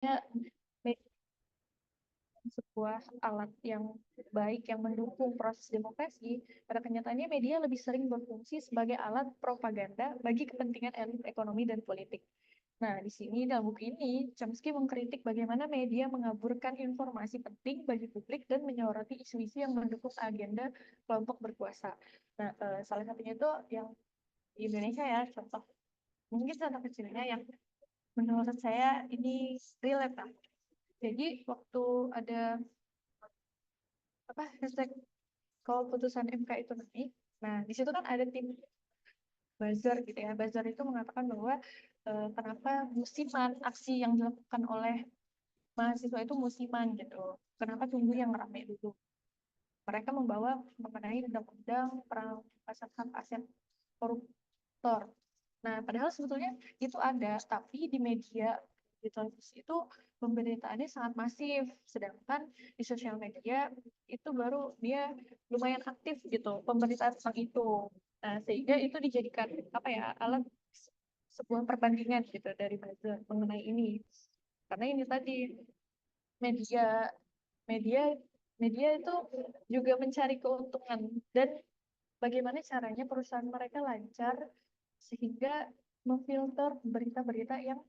Ya, sebuah alat yang baik yang mendukung proses demokrasi, pada kenyataannya media lebih sering berfungsi sebagai alat propaganda bagi kepentingan elit ekonomi dan politik. Nah, di sini dalam buku ini, Chomsky mengkritik bagaimana media mengaburkan informasi penting bagi publik dan menyoroti isu-isu yang mendukung agenda kelompok berkuasa. Nah, salah satunya itu yang di Indonesia ya, contoh mungkin contoh kecilnya yang menurut saya ini relate lah. Jadi waktu ada apa hashtag kalau putusan MK itu naik, nah di situ kan ada tim buzzer gitu ya. Buzzer itu mengatakan bahwa kenapa musiman aksi yang dilakukan oleh mahasiswa itu musiman gitu. Kenapa tunggu yang ramai dulu? Mereka membawa mengenai undang-undang perampasan hak aset koruptor. Nah, padahal sebetulnya itu ada, tapi di media di televisi itu pemberitaannya sangat masif, sedangkan di sosial media itu baru dia lumayan aktif gitu pemberitaan tentang itu. Nah, sehingga itu dijadikan apa ya alat sebuah perbandingan gitu dari buzzer mengenai ini. Karena ini tadi media media media itu juga mencari keuntungan dan bagaimana caranya perusahaan mereka lancar sehingga memfilter berita-berita yang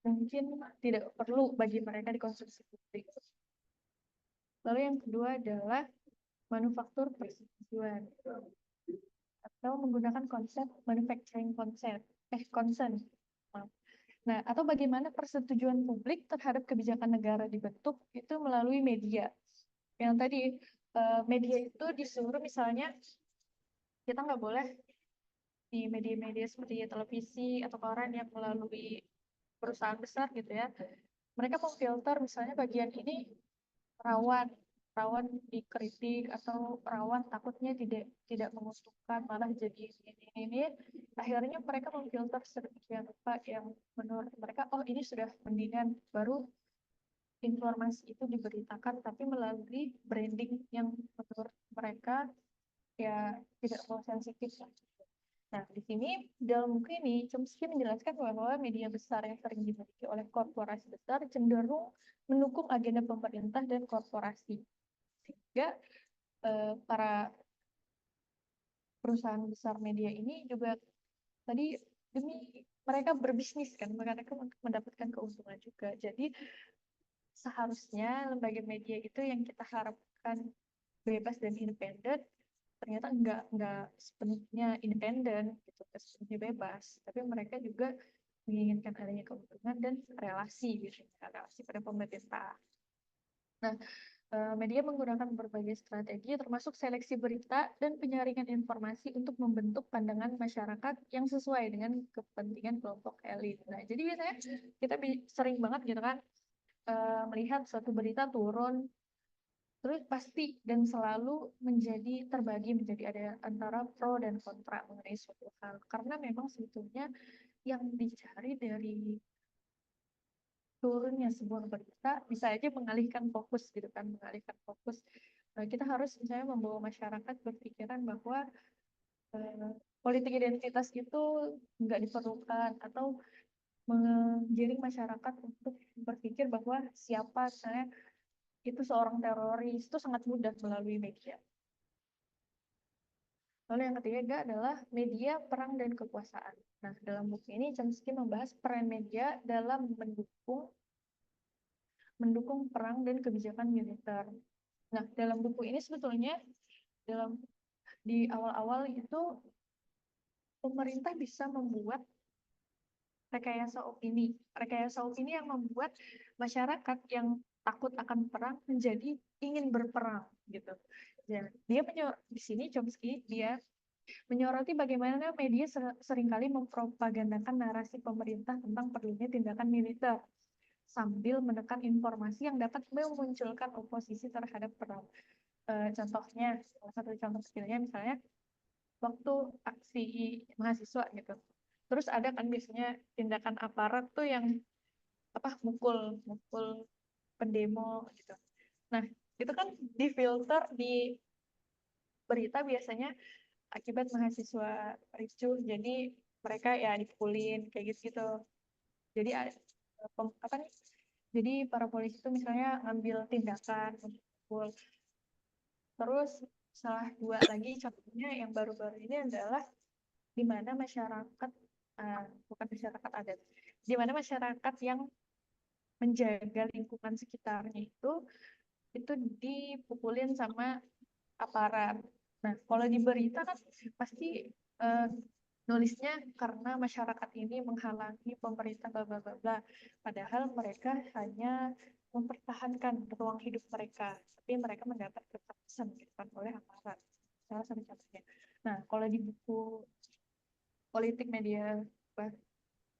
mungkin tidak perlu bagi mereka dikonsumsi publik. Lalu yang kedua adalah manufaktur persetujuan atau menggunakan konsep manufacturing concept, concern. Nah, atau bagaimana persetujuan publik terhadap kebijakan negara dibentuk itu melalui media. Yang tadi media itu disuruh misalnya kita nggak boleh di media-media seperti televisi atau koran yang melalui perusahaan besar gitu ya. Mereka memfilter misalnya bagian ini rawan rawan dikritik atau rawan takutnya tidak tidak menguntungkan malah jadi ini akhirnya mereka memfilter sedemikian rupa yang menurut mereka oh ini sudah mendingan baru informasi itu diberitakan tapi melalui branding yang menurut mereka ya tidak mau sensitif. Nah, di sini dalam buku ini Chomsky menjelaskan bahwa media besar yang sering dimiliki oleh korporasi besar cenderung mendukung agenda pemerintah dan korporasi. Sehingga para perusahaan besar media ini juga tadi demi mereka berbisnis kan, mereka mendapatkan keuntungan juga. Jadi seharusnya lembaga media itu yang kita harapkan bebas dan independen ternyata enggak sepenuhnya independen gitu, enggak sepenuhnya bebas, tapi mereka juga menginginkan adanya keuntungan dan relasi gitu, relasi pada pemerintah. Nah, media menggunakan berbagai strategi termasuk seleksi berita dan penyaringan informasi untuk membentuk pandangan masyarakat yang sesuai dengan kepentingan kelompok elit. Nah, jadi biasanya kita sering banget gitu kan melihat suatu berita turun terus pasti dan selalu menjadi terbagi menjadi ada antara pro dan kontra mengenai suatu hal karena memang sebetulnya yang dicari dari turunnya sebuah berita bisa aja mengalihkan fokus gitu kan mengalihkan fokus. Kita harus misalnya membawa masyarakat berpikiran bahwa eh, politik identitas itu nggak diperlukan atau mengiring masyarakat untuk berpikir bahwa siapa misalnya itu seorang teroris itu sangat mudah melalui media. Lalu yang ketiga adalah media, perang, dan kekuasaan. Nah, dalam buku ini Chomsky membahas peran media dalam mendukung perang dan kebijakan militer. Nah, dalam buku ini sebetulnya dalam di awal-awal itu pemerintah bisa membuat rekayasa opini. Rekayasa opini yang membuat masyarakat yang takut akan perang menjadi ingin berperang gitu. Ya, di sini Chomsky dia menyoroti bagaimana media seringkali mempropagandakan narasi pemerintah tentang perlunya tindakan militer sambil menekan informasi yang dapat memunculkan oposisi terhadap perang. Contohnya, salah satu contoh kecilnya misalnya waktu aksi mahasiswa gitu. Terus ada kan biasanya tindakan aparat tuh yang apa mukul mukul pendemo gitu. Nah, itu kan difilter di berita biasanya akibat mahasiswa ricuh jadi mereka ya dipukulin kayak gitu gitu jadi apa nih Jadi para polisi itu misalnya ngambil tindakan untuk terus salah dua lagi contohnya yang baru-baru ini adalah di mana masyarakat bukan masyarakat adat, di mana masyarakat yang menjaga lingkungan sekitarnya itu dipukulin sama aparat. Nah, kalau di berita kan pasti eh, nulisnya karena masyarakat ini menghalangi pemerintah bla bla bla bla. Padahal mereka hanya mempertahankan ruang hidup mereka, tapi mereka mendapat kekerasan gitu kan oleh aparat. Salah satu contohnya. Nah, kalau di buku politik media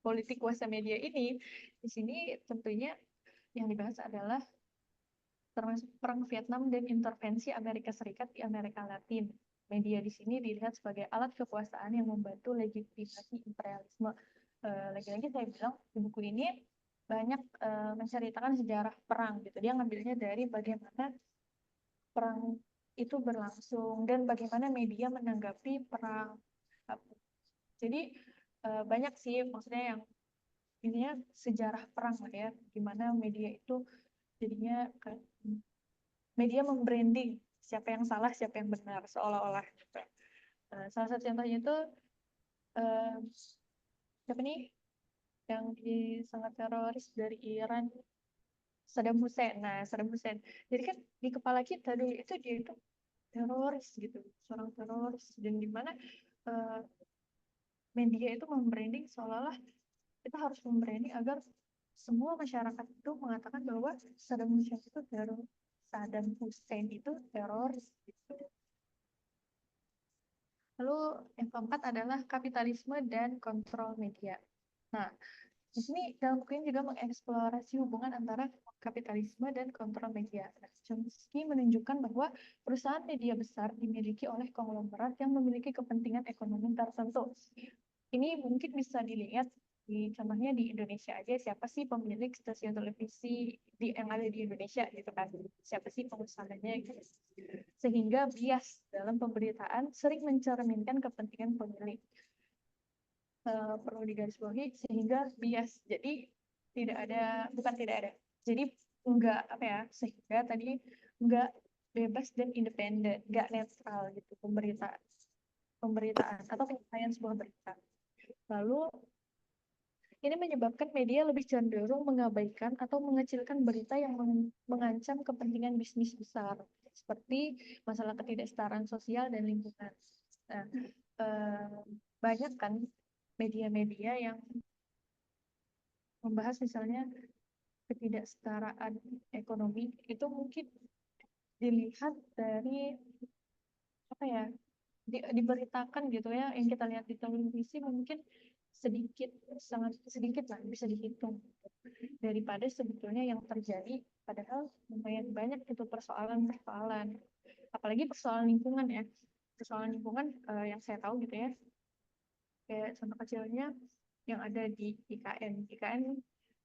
politik kuasa media ini, di sini tentunya yang dibahas adalah termasuk Perang Vietnam dan intervensi Amerika Serikat di Amerika Latin. Media di sini dilihat sebagai alat kekuasaan yang membantu legitimasi imperialisme. Lagi-lagi saya bilang di buku ini banyak menceritakan sejarah perang gitu. Dia ngambilnya dari bagaimana perang itu berlangsung dan bagaimana media menanggapi perang. Jadi banyak sih maksudnya yang ininya sejarah perang lah ya, gimana media itu jadinya media membranding siapa yang salah, siapa yang benar, seolah-olah gitu. Salah satu contohnya itu uh, siapa nih yang sangat teroris dari Iran, Saddam Hussein. Nah, Saddam Hussein. Jadi kan di kepala kita dulu itu dia itu teroris gitu, seorang teroris. Dan gimana uh, media itu membranding seolah-olah kita harus membranding agar semua masyarakat itu mengatakan bahwa Saddam Hussein itu teroris. Saddam Hussein itu teroris gitu. Lalu yang keempat adalah kapitalisme dan kontrol media. Nah, di sini dalam buku ini juga mengeksplorasi hubungan antara kapitalisme dan kontrol media. Nah, Chomsky menunjukkan bahwa perusahaan media besar dimiliki oleh konglomerat yang memiliki kepentingan ekonomi tertentu. Ini mungkin bisa dilihat contohnya di Indonesia aja, siapa sih pemilik stasiun televisi yang ada di Indonesia gitu kan, siapa sih pengusahanya gitu. Sehingga bias dalam pemberitaan sering mencerminkan kepentingan pemilik. Perlu digarisbawahi sehingga bias, jadi bukan tidak ada, jadi enggak apa ya, sehingga tadi enggak bebas dan independen, enggak netral gitu pemberitaan atau penyampaian sebuah berita. Lalu ini menyebabkan media lebih cenderung mengabaikan atau mengecilkan berita yang mengancam kepentingan bisnis besar, seperti masalah ketidaksetaraan sosial dan lingkungan. Nah, banyak kan media-media yang membahas misalnya ketidaksetaraan ekonomi, itu mungkin dilihat dari apa ya, diberitakan gitu ya, yang kita lihat di televisi mungkin sedikit, sangat sedikit lah bisa dihitung daripada sebetulnya yang terjadi, padahal lumayan banyak itu persoalan-persoalan, apalagi persoalan lingkungan ya, persoalan lingkungan yang saya tahu gitu ya, kayak contoh kecilnya yang ada di IKN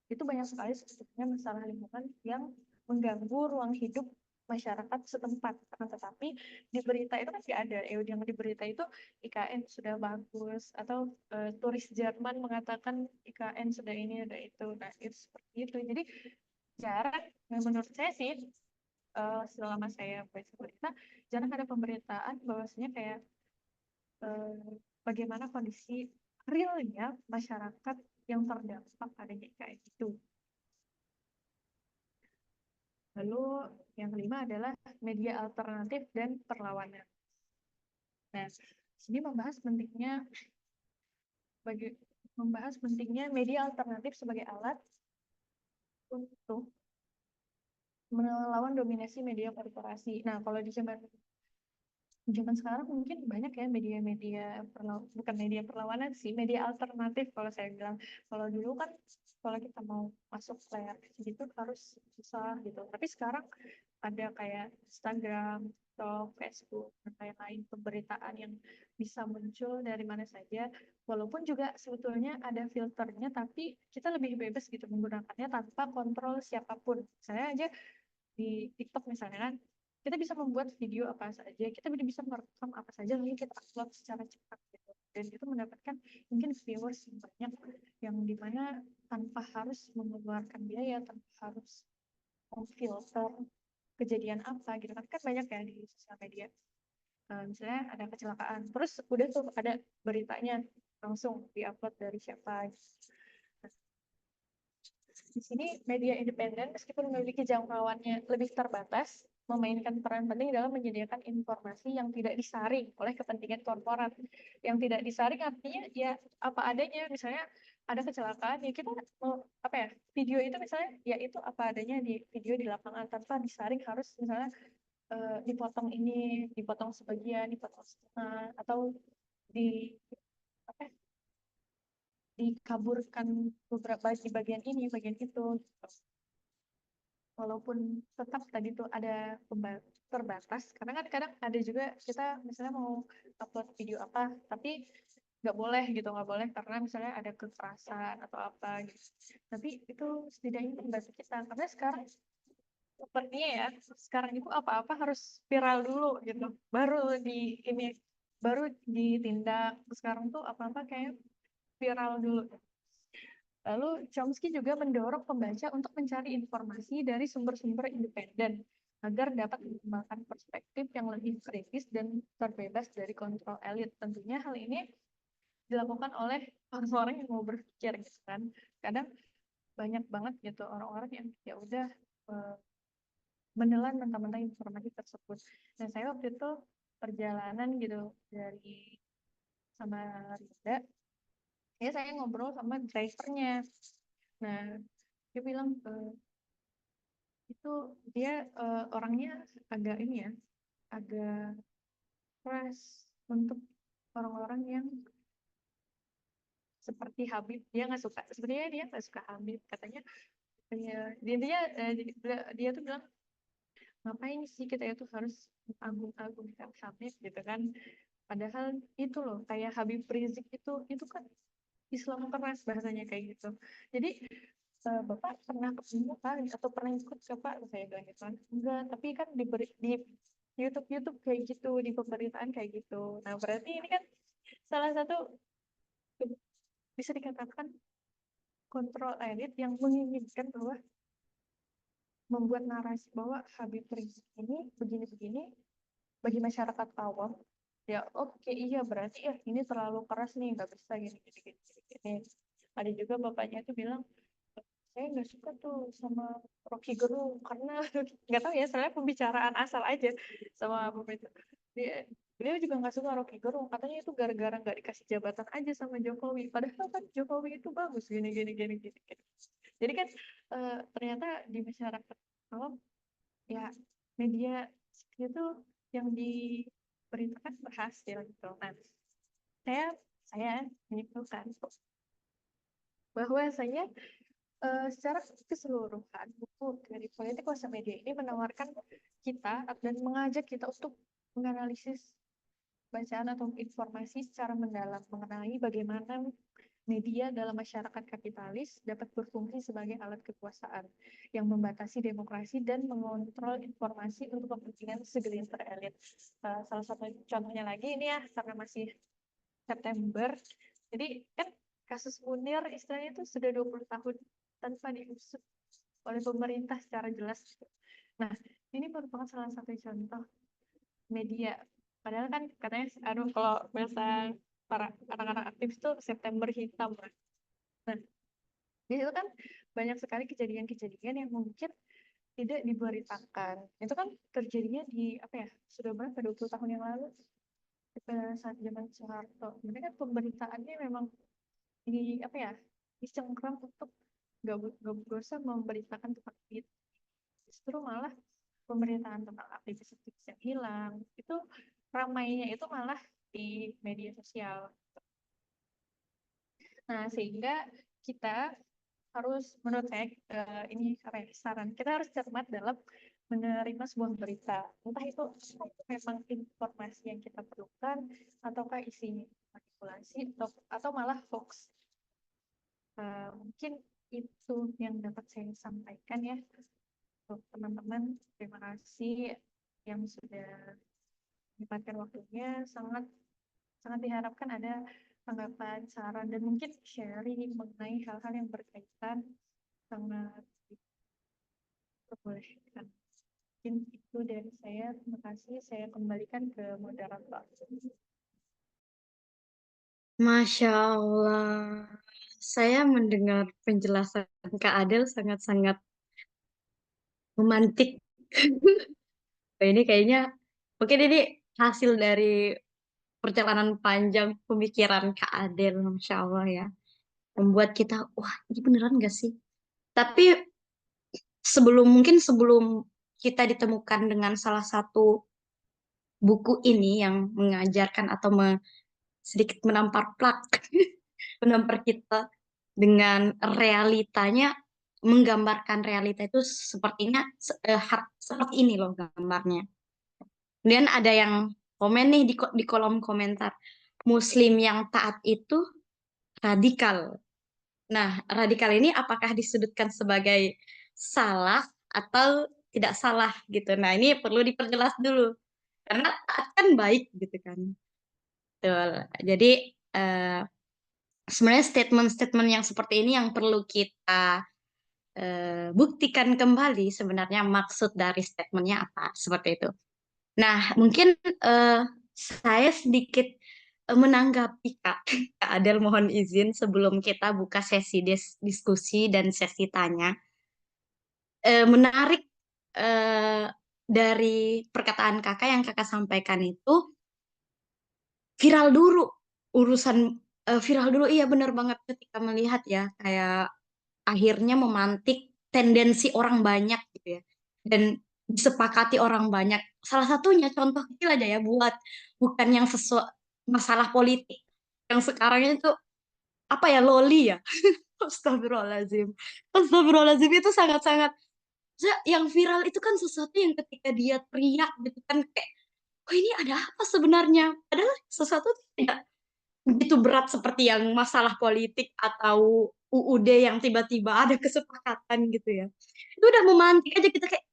itu banyak sekali sebetulnya masalah lingkungan yang mengganggu ruang hidup masyarakat setempat. Tetapi di berita itu kan tidak ada. Yang di berita itu IKN sudah bagus, atau turis Jerman mengatakan IKN sudah ini, sudah itu. Nah, itu seperti itu. Jadi jarang, menurut saya sih, selama saya baca berita, jarang ada pemberitaan bahwasanya kayak bagaimana kondisi realnya masyarakat yang terdampak adanya IKN itu. Lalu yang kelima adalah media alternatif dan perlawanan. Nah, sini membahas pentingnya media alternatif sebagai alat untuk melawan dominasi media korporasi. Nah, kalau di zaman sekarang mungkin banyak ya media-media bukan media perlawanan sih, media alternatif kalau saya bilang. Kalau dulu kan kalau kita mau masuk layar gitu harus susah gitu. Tapi sekarang ada kayak Instagram atau Facebook dan lain-lain, pemberitaan yang bisa muncul dari mana saja. Walaupun juga sebetulnya ada filternya, tapi kita lebih bebas gitu menggunakannya tanpa kontrol siapapun. Saya aja di TikTok misalnya kan, kita bisa membuat video apa saja, kita bisa merekam apa saja, lalu kita upload secara cepat gitu. Dan itu mendapatkan mungkin viewers yang banyak, yang dimana tanpa harus mengeluarkan biaya, tanpa harus memfilter kejadian apa gitu kan. Kan banyak ya di sosial media. Misalnya ada kecelakaan, terus udah tuh ada beritanya langsung diupload dari siapa gitu. Nah, di sini media independen meskipun memiliki jangkauannya lebih terbatas, memainkan peran penting dalam menyediakan informasi yang tidak disaring oleh kepentingan korporat. Yang tidak disaring artinya ya apa adanya, misalnya ada kecelakaan ya kita mau apa ya, video itu misalnya ya itu apa adanya di video di lapangan tanpa disaring harus misalnya dipotong ini, dipotong sebagian, dipotong setengah, atau di apa ya, dikaburkan beberapa di bagian ini, bagian itu. Walaupun tetap tadi tuh ada terbatas, karena kan kadang ada juga kita misalnya mau upload video apa, tapi nggak boleh gitu, nggak boleh karena misalnya ada kekerasan atau apa gitu. Tapi itu setidaknya membantu kita, karena sekarang sepertinya ya sekarang itu apa-apa harus viral dulu gitu baru baru ditindak. Sekarang tuh apa-apa kayak viral dulu. Lalu Chomsky juga mendorong pembaca untuk mencari informasi dari sumber-sumber independen agar dapat mengembangkan perspektif yang lebih kritis dan terbebas dari kontrol elit. Tentunya hal ini dilakukan oleh orang-orang yang mau berpikir gitu kan. Kadang banyak banget gitu orang-orang yang ya udah eh, menelan mentah-mentah informasi tersebut. Nah, saya waktu itu perjalanan gitu dari sama Rinda, ya saya ngobrol sama drivernya. Nah, dia bilang itu dia orangnya agak ini ya, agak keras untuk orang-orang yang seperti Habib. Dia nggak suka, sebenarnya dia nggak suka Habib. Katanya, intinya dia tuh bilang ngapain sih kita itu harus agung-agungkan Habib gitu kan. Padahal itu loh, kayak Habib Rizik itu kan Islam keras bahasanya kayak gitu. Jadi Bapak pernah ketemu kan atau pernah ikut ke Pak? Saya bilang gitu kan. Enggak, tapi kan di YouTube kayak gitu, di pemberitaan kayak gitu. Nah, berarti ini kan salah satu bisa dikatakan kontrol elit yang menginginkan bahwa membuat narasi bahwa Habib Rizik ini begini-begini bagi masyarakat awam. Ya oke, iya berarti ya ini terlalu keras nih, nggak bisa gini. Ada juga bapaknya itu bilang saya nggak suka tuh sama Rocky Gerung karena nggak tahu ya, soalnya pembicaraan asal aja sama pemerintah. Dia juga nggak suka Rocky Gerung, katanya itu gara-gara nggak dikasih jabatan aja sama Jokowi, padahal kan Jokowi itu bagus gini. Jadi kan ternyata di masyarakat awam ya media itu yang diberitakan berhasil gitu. Nah, saya saya menyimpulkan bahwa saya secara keseluruhan buku dari politik kuasa media ini menawarkan kita dan mengajak kita untuk menganalisis bacaan atau informasi secara mendalam mengenai bagaimana media dalam masyarakat kapitalis dapat berfungsi sebagai alat kekuasaan yang membatasi demokrasi dan mengontrol informasi untuk kepentingan segelintir elit. Salah satu contohnya lagi ini ya, karena masih September, jadi kan kasus Munir istilahnya itu sudah 20 tahun tanpa diusut oleh pemerintah secara jelas. Nah, ini merupakan salah satu contoh media. Padahal kan katanya, aduh kalau bahasa para anak-anak aktivis itu September hitam. Nah, di situ kan banyak sekali kejadian-kejadian yang mungkin tidak diberitakan. Itu kan terjadinya di apa ya? Sudah berapa? 20 tahun yang lalu saat zaman Soeharto. Mereka kan pemberitaannya memang di apa ya? Dicengkram untuk gak usah memberitakan tentang itu. Justru malah pemberitaan tentang aktivis-aktivis yang hilang itu ramainya itu malah di media sosial. Nah, sehingga kita harus menurut saya ini apa ya, saran kita harus cermat dalam menerima sebuah berita, entah itu memang informasi yang kita perlukan ataukah isinya manipulasi atau malah hoax. Mungkin itu yang dapat saya sampaikan ya untuk teman-teman. Terima kasih yang sudah menyempatkan waktunya. Sangat sangat diharapkan ada tanggapan, saran, dan mungkin sharing mengenai hal-hal yang berkaitan sangat diperbolehkan. Mungkin itu dari saya. Terima kasih. Saya kembalikan ke moderator. Masya Allah. Saya mendengar penjelasan Kak Adel sangat-sangat memantik. Ini kayaknya mungkin ini hasil dari perjalanan panjang pemikiran Kak Adel, Masya Allah ya. Membuat kita, wah ini beneran gak sih? Tapi sebelum kita ditemukan dengan salah satu buku ini yang mengajarkan atau sedikit menampar plak, menampar kita dengan realitanya, menggambarkan realita itu sepertinya seperti ini loh gambarnya. Kemudian ada yang komen nih di kolom komentar, Muslim yang taat itu radikal. Nah, radikal ini apakah disudutkan sebagai salah atau tidak salah gitu. Nah, ini perlu diperjelas dulu. Karena taat kan baik gitu kan. Betul. Jadi eh, sebenarnya statement-statement yang seperti ini yang perlu kita buktikan kembali sebenarnya maksud dari statementnya apa. Seperti itu. Nah, mungkin saya sedikit menanggapi Kak, Kak Adel mohon izin sebelum kita buka sesi diskusi dan sesi tanya. Menarik eh, dari perkataan Kakak yang Kakak sampaikan itu viral dulu urusan viral dulu iya benar banget ketika melihat ya kayak akhirnya memantik tendensi orang banyak gitu ya dan disepakati orang banyak. Salah satunya contoh kecil aja ya buat bukan yang sesuai masalah politik yang sekarang itu apa ya loli ya. Astagfirullahaladzim. Astagfirullahaladzim itu sangat-sangat yang viral itu kan sesuatu yang ketika dia teriak gitu kan kayak oh ini ada apa sebenarnya padahal sesuatu tidak begitu berat seperti yang masalah politik atau UUD yang tiba-tiba ada kesepakatan gitu ya. Itu udah memantik aja kita kayak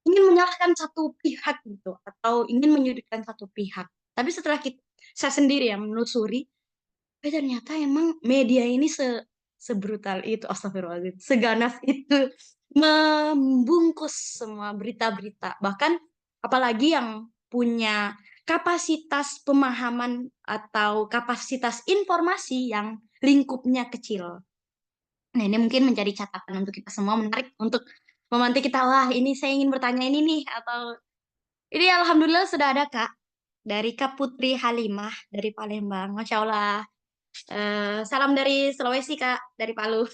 ingin menyalahkan satu pihak gitu atau ingin menyudutkan satu pihak. Tapi setelah saya sendiri yang menelusuri, ternyata emang media ini sebrutal itu, astagfirullahaladzim, seganas itu membungkus semua berita-berita. Bahkan apalagi yang punya kapasitas pemahaman atau kapasitas informasi yang lingkupnya kecil. Nah, ini mungkin menjadi catatan untuk kita semua, menarik untuk memantik kita, wah ini saya ingin bertanya ini nih, atau ini Alhamdulillah sudah ada Kak, dari Kak Putri Halimah, dari Palembang. Masya Allah. Salam dari Sulawesi Kak, dari Palu.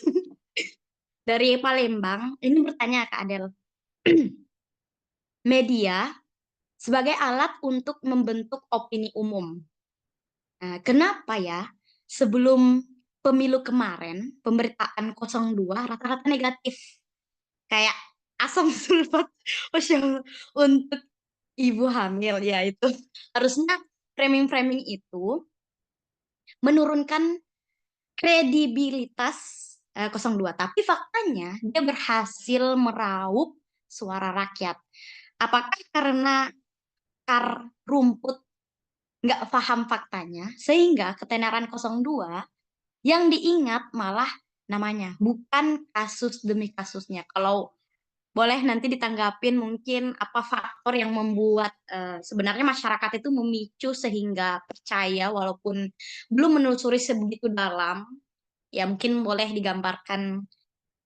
Dari Palembang, ini bertanya Kak Adel. Media sebagai alat untuk membentuk opini umum. Nah, kenapa ya sebelum pemilu kemarin pemberitaan 02 rata-rata negatif kayak asam sulfat Masya Allah, untuk ibu hamil ya itu harusnya framing-framing itu menurunkan kredibilitas 02 tapi faktanya dia berhasil meraup suara rakyat. Apakah karena akar rumput nggak paham faktanya, sehingga ketenaran 02 yang diingat malah namanya, bukan kasus demi kasusnya. Kalau boleh nanti ditanggapin mungkin apa faktor yang membuat sebenarnya masyarakat itu memicu sehingga percaya walaupun belum menelusuri sebegitu dalam, ya mungkin boleh digambarkan.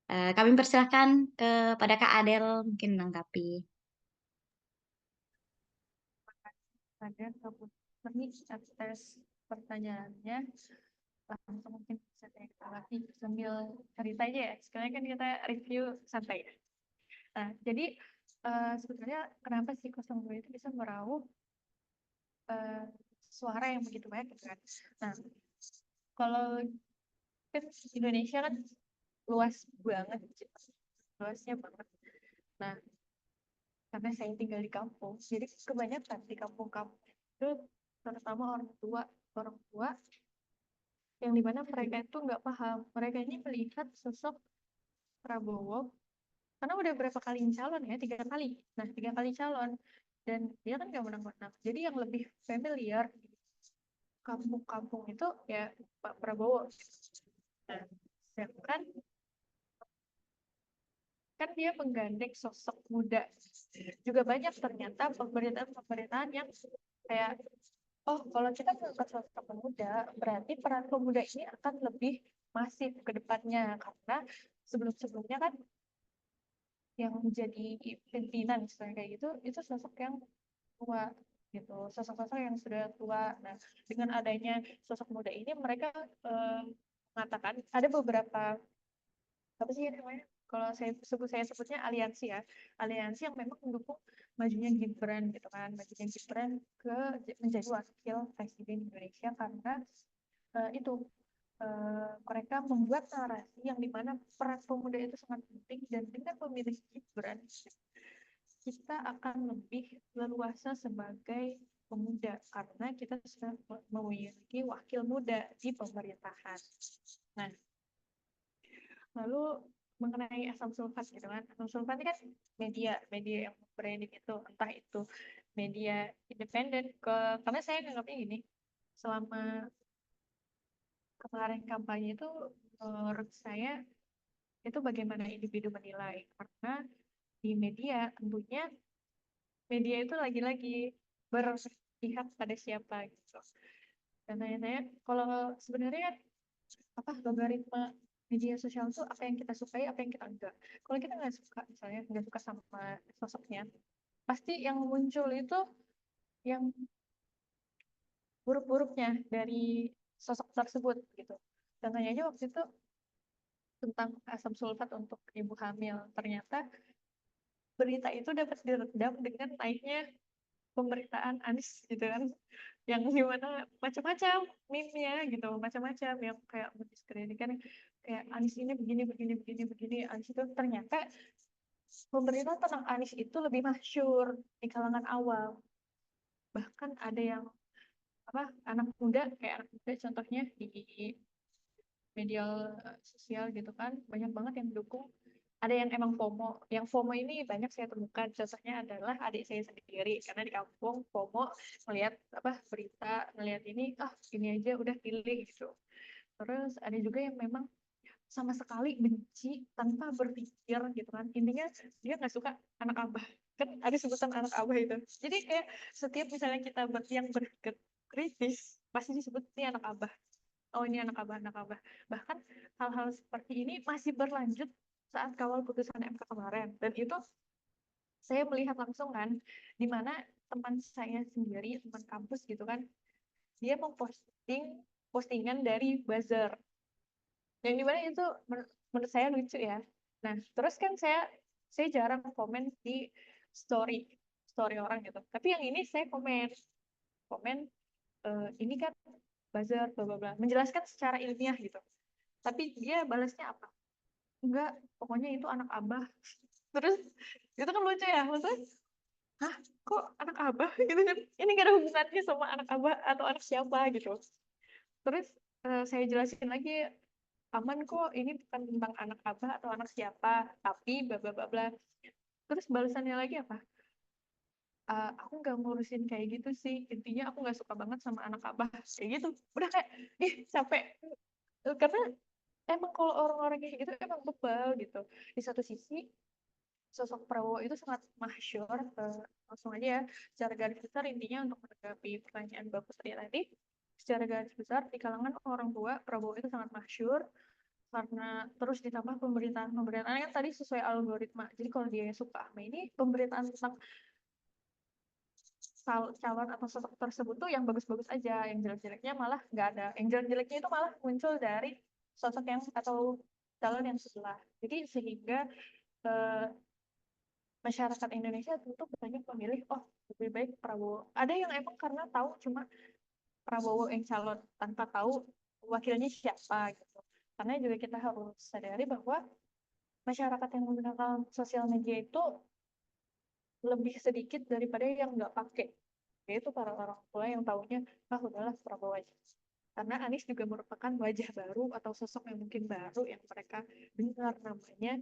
Kami persilahkan kepada Kak Adel mungkin menanggapi. Ada kami atas pertanyaannya. Langsung mungkin bisa saya tanggapi sambil cerita aja ya. Sekalian kan kita review santai ya. Nah, jadi sebenarnya kenapa sih 02 itu bisa meraup suara yang begitu banyak gitu kan. Nah, kalau kan Indonesia kan luas banget gitu. Luasnya banget. Nah, karena saya tinggal di kampung, jadi kebanyakan di kampung-kampung itu terutama orang tua yang dimana mereka itu nggak paham. Mereka ini melihat sosok Prabowo karena udah berapa kali calon ya, 3 kali. Nah, 3 kali calon dan dia kan nggak menang-menang. Jadi yang lebih familiar kampung-kampung itu ya Pak Prabowo. Nah, sedangkan kan dia menggandeng sosok muda. Juga banyak ternyata pemerintahan-pemerintahan yang kayak, oh kalau kita mengangkat sosok pemuda, berarti peran pemuda ini akan lebih masif ke depannya. Karena sebelum-sebelumnya kan yang menjadi pimpinan misalnya kayak gitu, itu sosok yang tua gitu, sosok-sosok yang sudah tua. Nah, dengan adanya sosok muda ini, mereka mengatakan ada beberapa apa sih namanya? Kalau saya sebutnya aliansi ya, aliansi yang memang mendukung majunya Gibran gitu kan, majunya Gibran ke menjadi wakil presiden Indonesia karena itu mereka membuat narasi yang dimana peran pemuda itu sangat penting dan dengan memilih Gibran kita akan lebih leluasa sebagai pemuda karena kita sudah memiliki wakil muda di pemerintahan. Nah, lalu mengenai asam sulfat gitu kan, asam sulfat ini kan media yang branding itu, entah itu media independen karena saya nganggapnya gini, selama kemarin kampanye itu menurut saya itu bagaimana individu menilai, karena di media tentunya media itu lagi-lagi berpihak pada siapa gitu. Dan tanya-tanya, kalau sebenarnya apa logaritma media sosial itu apa yang kita sukai, apa yang kita enggak. Kalau kita nggak suka, misalnya nggak suka sama sosoknya, pasti yang muncul itu yang buruk-buruknya dari sosok tersebut gitu. Contohnya aja waktu itu tentang asam sulfat untuk ibu hamil. Ternyata berita itu dapat diredam dengan naiknya pemberitaan Anies gitu kan, yang gimana macam-macam meme-nya gitu, macam-macam yang kayak mendiskreditkan kayak Anies ini begini begini begini begini. Anies itu ternyata pemberitaan tentang Anies itu lebih masyhur di kalangan awam, bahkan ada yang apa anak muda kayak anak muda contohnya di media sosial gitu kan, banyak banget yang mendukung. Ada yang emang FOMO. Yang FOMO ini banyak saya temukan. Contohnya adalah adik saya sendiri. Karena di kampung FOMO melihat apa berita, melihat ini, ini aja udah pilih gitu. Terus ada juga yang memang sama sekali benci tanpa berpikir gitu kan. Intinya dia nggak suka anak abah. Kan ada sebutan anak abah itu. Jadi kayak setiap misalnya kita yang berpikir kritis, pasti disebut ini anak abah. Oh ini anak abah, anak abah. Bahkan hal-hal seperti ini masih berlanjut saat kawal putusan MK kemarin. Dan itu saya melihat langsung kan, di mana teman saya sendiri, teman kampus gitu kan, dia memposting postingan dari buzzer. Yang dimana itu menurut saya lucu ya. Nah, terus kan saya jarang komen di story story orang gitu. Tapi yang ini saya komen ini kan buzzer bla bla bla, menjelaskan secara ilmiah gitu. Tapi dia balasnya apa? Enggak, pokoknya itu anak abah. Terus itu kan lucu ya, maksudnya hah kok anak abah gitu kan, ini gak ada hubungannya sama anak abah atau anak siapa gitu. Terus saya jelasin lagi, aman kok, ini bukan tentang anak abah atau anak siapa, tapi bla bla bla bla. Terus balasannya lagi apa? Aku nggak ngurusin kayak gitu sih, intinya aku nggak suka banget sama anak abah kayak gitu. Udah kayak ih capek. Karena emang kalau orang-orang kayak gitu emang bebal gitu. Di satu sisi sosok Prabowo itu sangat masyhur, langsung aja ya, secara garis besar intinya untuk menanggapi pertanyaan Bapak tadi, secara garis besar di kalangan orang tua Prabowo itu sangat masyhur karena terus ditambah pemberitaan kan tadi sesuai algoritma. Jadi kalau dia suka sama ini, pemberitaan tentang calon atau sosok tersebut tuh yang bagus-bagus aja, yang jelek-jeleknya malah nggak ada. Yang jelek-jeleknya itu malah muncul dari sosok yang atau calon yang sebelah. Jadi sehingga eh, masyarakat Indonesia tentu banyak memilih, oh lebih baik Prabowo. Ada yang emang karena tahu cuma Prabowo yang calon tanpa tahu wakilnya siapa gitu. Karena juga kita harus sadari bahwa masyarakat yang menggunakan sosial media itu lebih sedikit daripada yang nggak pakai. Yaitu para orang tua yang tahunya, udahlah Prabowo aja. Karena Anies juga merupakan wajah baru atau sosok yang mungkin baru yang mereka dengar namanya.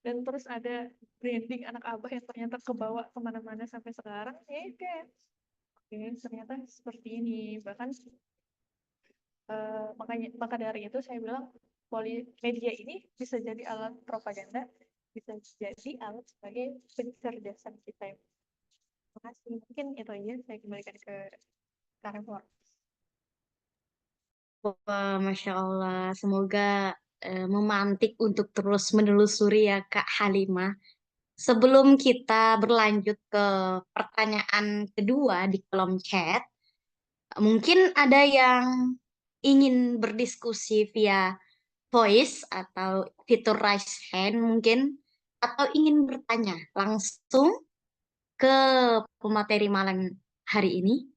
Dan terus ada branding anak abah yang ternyata kebawa kemana-mana sampai sekarang. Ya kayak, oke, ternyata seperti ini. Bahkan Maka dari itu saya bilang media ini bisa jadi alat propaganda, bisa jadi alat sebagai pencerdasan kita. Terima kasih. Mungkin itu aja, saya kembalikan ke Karevor. Wah, Masya Allah. Semoga memantik untuk terus menelusuri ya Kak Halimah. Sebelum kita berlanjut ke pertanyaan kedua di kolom chat, mungkin ada yang ingin berdiskusi via voice atau fitur raise hand mungkin, atau ingin bertanya langsung ke pemateri malam hari ini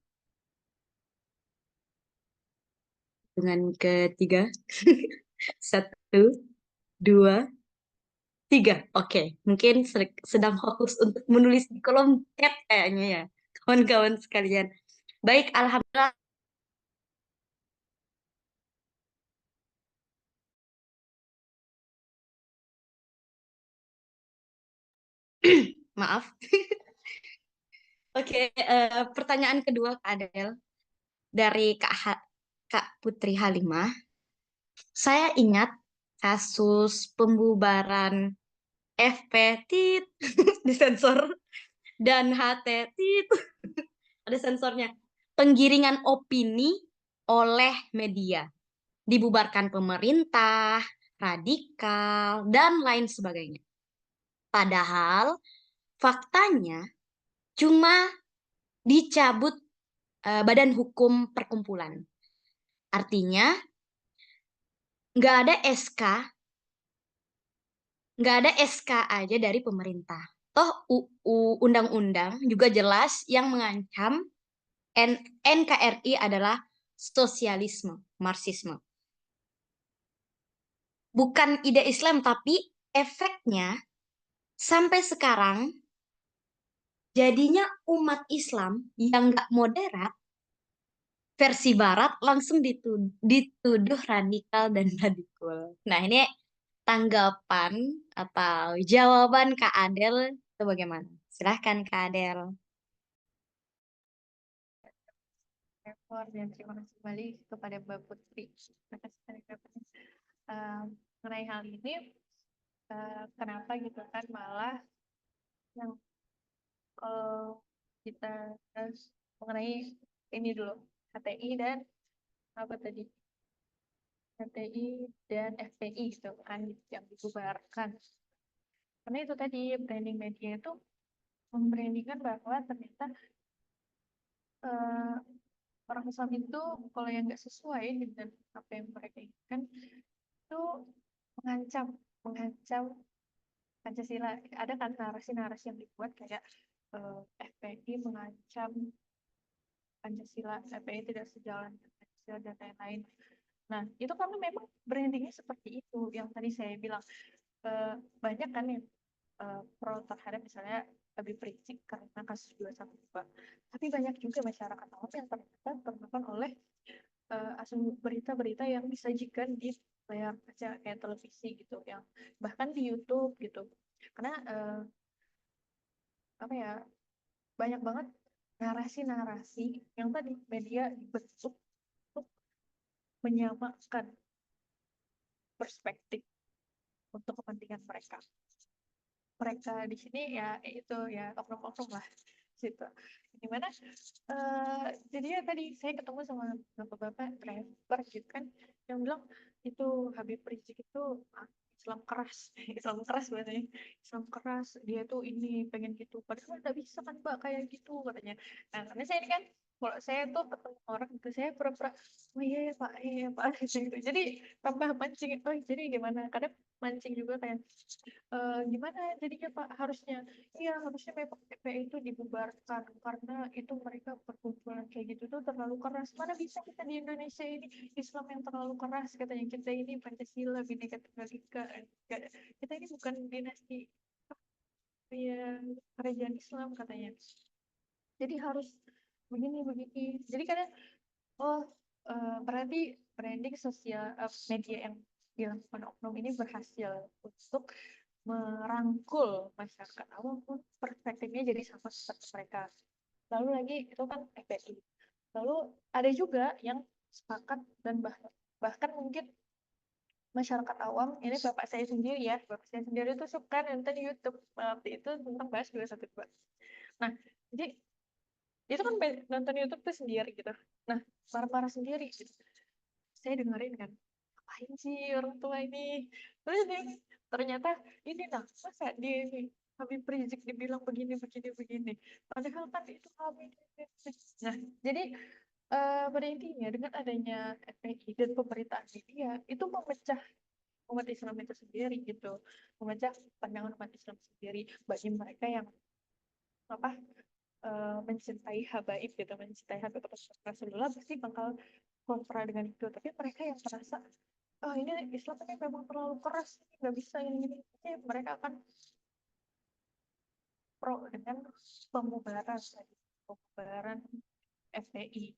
dengan ketiga. Satu, dua, tiga. Oke, mungkin sedang fokus untuk menulis di kolom chat kayaknya ya, kawan-kawan sekalian. Baik, alhamdulillah. Maaf. Oke, pertanyaan kedua Kak Adel dari Kak Putri Halimah. Saya ingat kasus pembubaran FP tit disensor dan HT tit ada sensornya. Penggiringan opini oleh media, dibubarkan pemerintah, radikal, dan lain sebagainya. Padahal faktanya cuma dicabut badan hukum perkumpulan. Artinya nggak ada SK, nggak ada SK aja dari pemerintah. Toh undang-undang juga jelas yang mengancam NKRI adalah sosialisme, Marxisme. Bukan ide Islam, tapi efeknya sampai sekarang jadinya umat Islam yang nggak moderat versi Barat langsung dituduh radikal dan radikal. Nah, ini tanggapan atau jawaban Kak Adel itu bagaimana? Silahkan Kak Adel. Karevor, dan terima kasih kembali kepada Mbak Putri. Terima kasih tanggapannya. Mengenai hal ini, kenapa gitu kan malah yang kalau kita harus mengenai ini dulu, HTI dan apa tadi, HTI dan FPI gitu kan yang dibubarkan. Karena itu tadi branding media itu membrandingkan bahwa ternyata eh, orang Islam itu kalau yang nggak sesuai dengan apa yang mereka inginkan itu mengancam mengancam Pancasila. Ada kan narasi-narasi yang dibuat kayak FPI mengancam Pancasila, FPI tidak sejalan dengan Pancasila dan lain-lain. Nah, itu karena memang brandingnya seperti itu. Yang tadi saya bilang, banyak kan yang pro terhadap misalnya Habib Rizik karena kasus 212. Tapi banyak juga masyarakat awam yang ternyata termakan oleh berita-berita yang disajikan di layar kaca kayak televisi gitu, yang bahkan di YouTube gitu. Karena apa ya, banyak banget narasi-narasi yang tadi media dibentuk untuk menyamakan perspektif untuk kepentingan mereka. Mereka di sini ya itu ya oknum-oknum lah situ. Gimana? Jadi ya tadi saya ketemu sama bapak-bapak driver gitu kan, yang bilang itu Habib Rizik itu Islam keras, Islam keras katanya, Islam keras, dia tuh ini pengen gitu, padahal nggak bisa kan mbak kayak gitu katanya. Nah karena saya ini kan, kalau saya tuh ketemu orang itu saya pura-pura oh iya ya pak gitu. Jadi tambah mancing, oh jadi gimana, kadang mancing juga kayak gimana jadinya Pak, harusnya iya harusnya memang FPI itu dibubarkan karena itu mereka perkumpulan kayak gitu tuh terlalu keras. Mana bisa kita di Indonesia ini Islam yang terlalu keras katanya, kita ini Pancasila Bhinneka Tunggal Ika, kita ini bukan dinasti ya kerajaan Islam katanya, jadi harus begini begini. Jadi kadang oh berarti branding sosial media yang dilakukan oknum ini berhasil untuk merangkul masyarakat awam pun perspektifnya jadi sama seperti mereka. Lalu lagi itu kan FPI. Lalu ada juga yang sepakat dan bahkan mungkin masyarakat awam, ini bapak saya sendiri ya, bapak saya sendiri tuh suka nonton YouTube waktu itu tentang bahas 212. Nah, jadi itu kan nonton YouTube tuh sendiri gitu. Nah, marah-marah sendiri gitu. Saya dengerin kan, ngapain sih orang tua ini? Terus ternyata ini nah, masa dia ini Habib Rizik dibilang begini, begini, begini. Padahal kan itu Habib. Nah, jadi pada intinya dengan adanya FPI dan pemberitaan media itu memecah umat Islam itu sendiri gitu, memecah pandangan umat Islam sendiri bagi mereka yang apa mencintai habaib gitu, mencintai Habib Rasulullah pasti bakal kontra dengan itu. Tapi mereka yang merasa oh ini Islam ini memang terlalu keras, nggak bisa ini, mereka akan pro dengan pembubaran FPI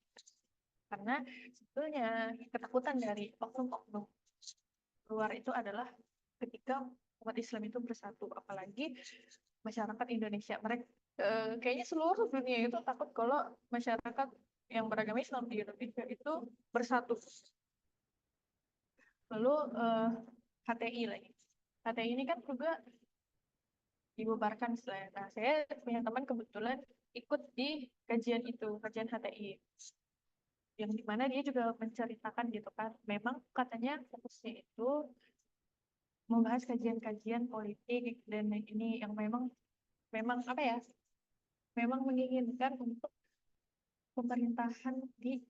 karena sebetulnya ketakutan dari oknum-oknum luar itu adalah ketika umat Islam itu bersatu, apalagi masyarakat Indonesia. Mereka kayaknya seluruh dunia itu takut kalau masyarakat yang beragama Islam di Indonesia itu bersatu. Lalu HTI lagi. HTI ini kan juga dibubarkan setelah. Nah, saya punya teman kebetulan ikut di kajian itu, kajian HTI. Yang dimana dia juga menceritakan gitu kan, memang katanya fokusnya itu membahas kajian-kajian politik dan ini yang memang memang apa ya, memang menginginkan untuk pemerintahan di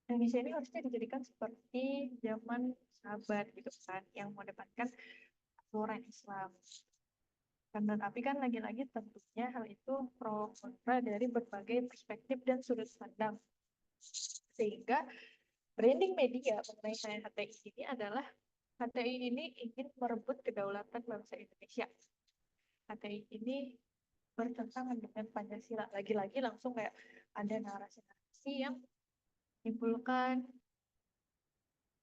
Indonesia ini harusnya dijadikan seperti zaman sahabat gitu kan, yang mengedepankan aturan Islam. Dan tapi kan lagi-lagi tentunya hal itu pro kontra dari berbagai perspektif dan sudut pandang. Sehingga branding media mengenai HTI ini adalah HTI ini ingin merebut kedaulatan bangsa Indonesia. HTI ini bertentangan dengan Pancasila. Lagi-lagi langsung kayak ada narasi-narasi yang menimbulkan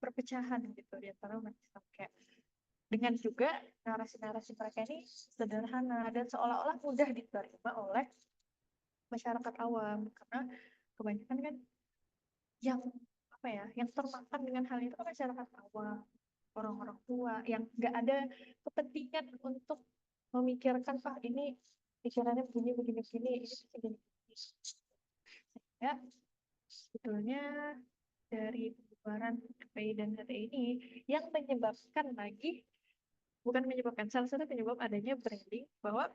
perpecahan gitu di antara umat Islam, kayak dengan juga narasi-narasi mereka ini sederhana dan seolah-olah mudah diterima oleh masyarakat awam karena kebanyakan kan yang apa ya, yang termakan dengan hal itu kan masyarakat awam, orang-orang tua yang nggak ada kepentingan untuk memikirkan ini pikirannya begini begini begini, ini begini. Ya, sebetulnya dari pembubaran FPI dan HTI ini yang menyebabkan lagi, bukan menyebabkan, salah satu penyebab adanya branding bahwa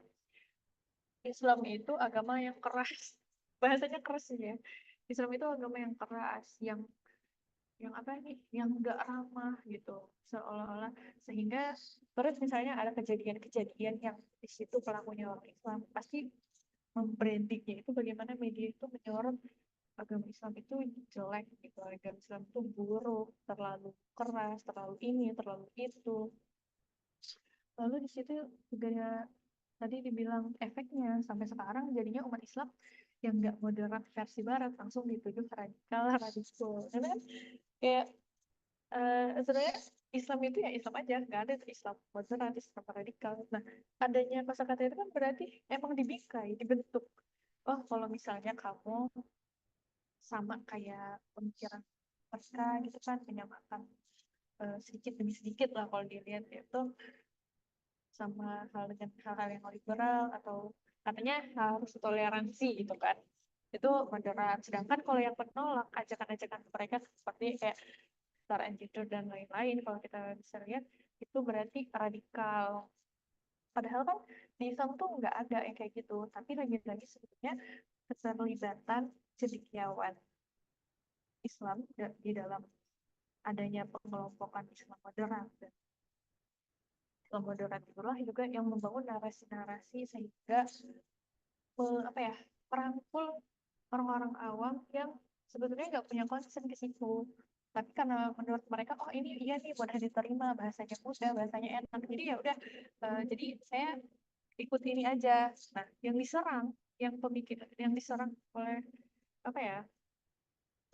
Islam itu agama yang keras. Bahasanya keras ya. Islam itu agama yang keras, yang apa nih, yang nggak ramah gitu, seolah-olah. Sehingga terus misalnya ada kejadian-kejadian yang di situ pelakunya orang Islam, pasti membrandingnya itu bagaimana media itu menyorot agama Islam itu jelek gitu, agama Islam itu buruk, terlalu keras, terlalu ini, terlalu itu. Lalu di situ juga ya, tadi dibilang efeknya sampai sekarang jadinya umat Islam yang nggak moderat versi Barat langsung dituduh radikal, radikal. Karena kan kayak sebenarnya Islam itu ya Islam aja, nggak ada tuh Islam moderat, Islam radikal. Nah, adanya kosakata itu kan berarti emang dibingkai, dibentuk. Oh, kalau misalnya kamu sama kayak pemikiran mereka gitu kan, menyamakan sedikit demi sedikit lah kalau dilihat itu sama hal dengan hal-hal yang liberal atau katanya harus toleransi gitu kan, itu moderat. Sedangkan kalau yang menolak ajakan-ajakan mereka seperti kayak setara gender dan lain-lain, kalau kita bisa lihat itu berarti radikal. Padahal kan di Islam tuh nggak ada yang kayak gitu, tapi lagi-lagi sebetulnya keterlibatan cendekiawan Islam di dalam adanya pengelompokan Islam moderat dan Islam moderat itulah juga yang membangun narasi-narasi sehingga apa ya, merangkul orang-orang awam yang sebetulnya nggak punya concern ke situ, tapi karena menurut mereka oh ini iya nih mudah diterima, bahasanya mudah, bahasanya enak, jadi ya udah jadi saya ikut ini aja. Nah, yang diserang, yang pemikir yang diserang oleh apa ya,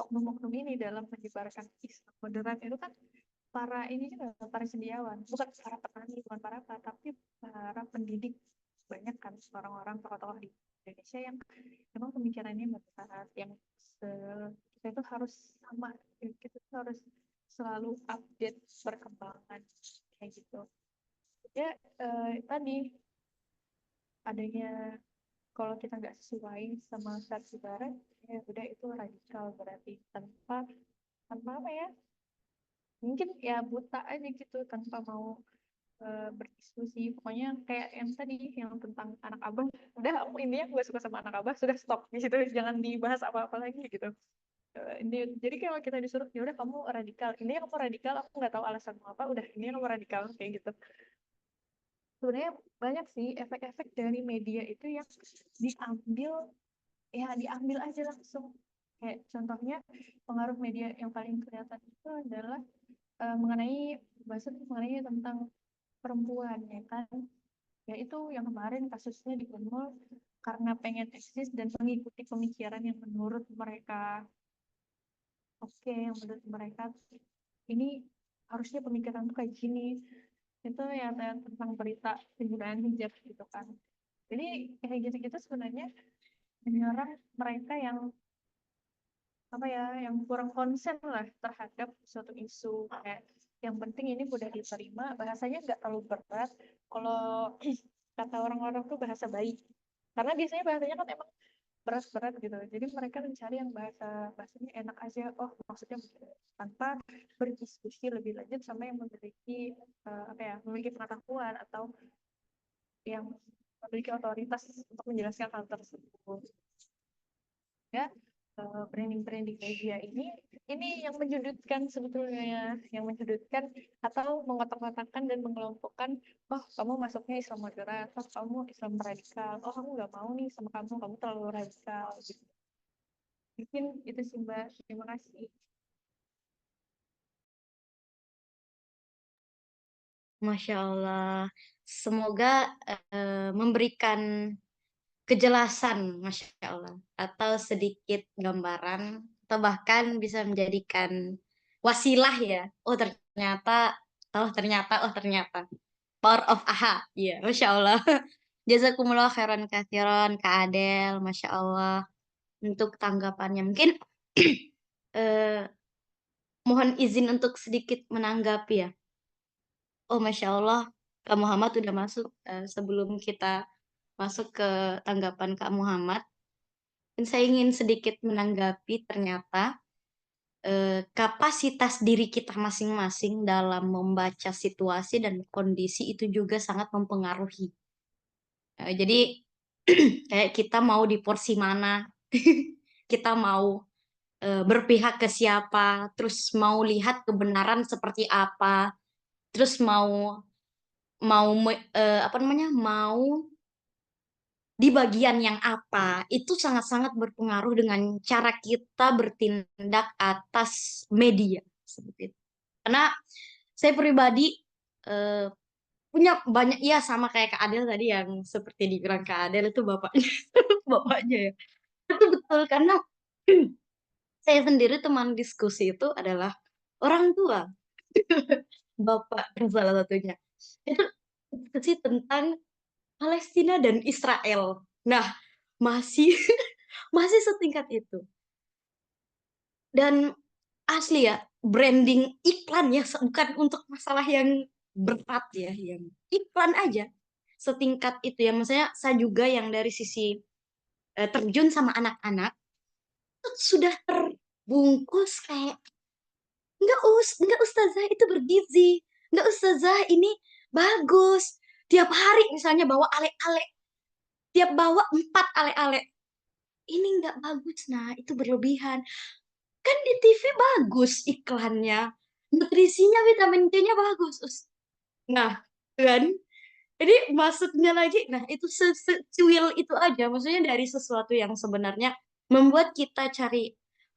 oknum-oknum ini dalam menyebarkan Islam moderat itu kan para ini juga, para cendekiawan, bukan para petani, bukan para apa, tapi para pendidik. Banyak kan orang-orang tokoh-tokoh di Indonesia yang memang pemikirannya moderat, yang kita itu harus sama, kita tuh harus selalu update perkembangan kayak gitu. Ya tadi adanya, kalau kita nggak sesuai sama versi barat, ya udah itu radikal berarti, tanpa apa ya, mungkin ya buta aja gitu, tanpa mau berdiskusi. Pokoknya kayak yang tadi yang tentang anak abah, udah aku intinya gue suka sama anak abah, sudah stop di situ, jangan dibahas apa-apa lagi gitu. Jadi kalau kita disuruh ya udah kamu radikal, ini kamu radikal, aku nggak tahu alasanmu apa, udah ini kamu radikal kayak gitu. Sebenarnya banyak sih efek-efek dari media itu yang diambil, ya diambil aja langsung. Kayak contohnya pengaruh media yang paling kelihatan itu adalah mengenai bahasa mengenai tentang perempuan, ya kan, yaitu yang kemarin kasusnya di Unmul, karena pengen eksis dan mengikuti pemikiran yang menurut mereka oke, yang menurut mereka ini harusnya pemikiran tuh kayak gini. Itu yang tentang berita penggunaan hijab gitu kan. Jadi kayak gitu-gitu sebenarnya menyerang mereka yang apa ya, yang kurang konsen lah terhadap suatu isu. Kayak yang penting ini mudah diterima, bahasanya nggak terlalu berat. Kalau kata orang-orang tuh bahasa baik, karena biasanya bahasanya kan emang berat-berat gitu. Jadi mereka mencari yang bahasanya enak aja. Oh, maksudnya begini. Tanpa berdiskusi lebih lanjut sama yang memiliki apa ya, memiliki pengetahuan atau yang memiliki otoritas untuk menjelaskan hal tersebut. Ya, branding-branding media ini yang menyudutkan sebetulnya, yang menyudutkan atau mengotak-kotakan dan mengelompokkan. Oh, kamu masuknya Islam moderat, oh kamu Islam radikal, oh kamu nggak mau nih sama kamu terlalu radikal gitu. Mungkin itu sih Mbak, terima kasih. Masya Allah. Semoga memberikan kejelasan, Masya Allah, atau sedikit gambaran, atau bahkan bisa menjadikan wasilah ya. Oh ternyata, power of aha, iya, Masya Allah. Jazakumullah khairan kathiron, Kak Adel, Masya Allah, untuk tanggapannya. Mungkin eh, mohon izin untuk sedikit menanggapi ya. Oh, Masya Allah, Kak Muhammad udah masuk. Sebelum kita masuk ke tanggapan Kak Muhammad, dan saya ingin sedikit menanggapi ternyata kapasitas diri kita masing-masing dalam membaca situasi dan kondisi itu juga sangat mempengaruhi. Jadi kayak kita mau di porsi mana, kita mau berpihak ke siapa, terus mau lihat kebenaran seperti apa, terus apa namanya, mau di bagian yang apa, itu sangat-sangat berpengaruh dengan cara kita bertindak atas media seperti itu. Karena saya pribadi eh, punya banyak, ya sama kayak Kak Adel tadi yang seperti dibilang Kak Adel itu bapaknya, bapaknya ya. Itu betul karena saya sendiri teman diskusi itu adalah orang tua, bapak salah satunya. Itu diskusi tentang Palestina dan Israel. Nah, masih masih setingkat itu. Dan asli ya, branding iklan ya, bukan untuk masalah yang berat ya, yang iklan aja. Setingkat itu ya, maksudnya saya juga yang dari sisi terjun sama anak-anak, itu sudah terbungkus kayak, enggak ustazah itu bergizi, enggak ustazah ini bagus. Tiap hari misalnya bawa ale-ale, tiap bawa 4 ale-ale. Ini enggak bagus, nah itu berlebihan. Kan di TV bagus iklannya, nutrisinya, vitamin C-nya bagus. Nah, kan? Jadi maksudnya lagi, nah itu secuil itu aja. Maksudnya dari sesuatu yang sebenarnya membuat kita cari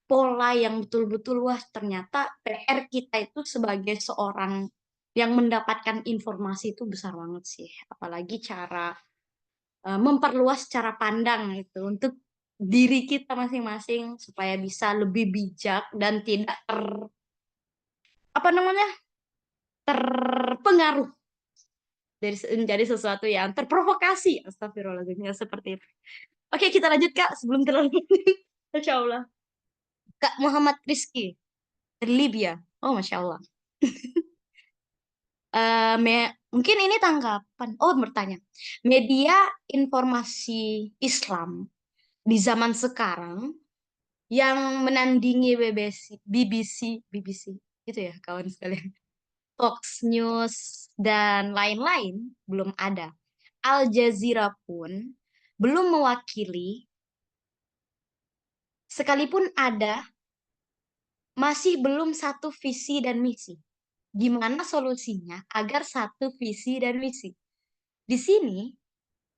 pola yang betul-betul, wah ternyata PR kita itu sebagai seorang yang mendapatkan informasi itu besar banget sih. Apalagi cara memperluas cara pandang itu untuk diri kita masing-masing supaya bisa lebih bijak dan tidak apa namanya, terpengaruh dari menjadi sesuatu yang terprovokasi. Astagfirullahaladzim, ya seperti itu. Oke, kita lanjut Kak sebelum terlalu Insya Allah. Kak Muhammad Rizky dari Libya. Oh, Masya Allah. Mungkin ini tanggapan. Oh, bertanya. Media informasi Islam di zaman sekarang yang menandingi BBC gitu ya kawan sekalian. Fox News dan lain-lain belum ada. Al Jazeera pun belum mewakili, sekalipun ada, masih belum satu visi dan misi. Gimana solusinya agar satu visi dan misi? Di sini,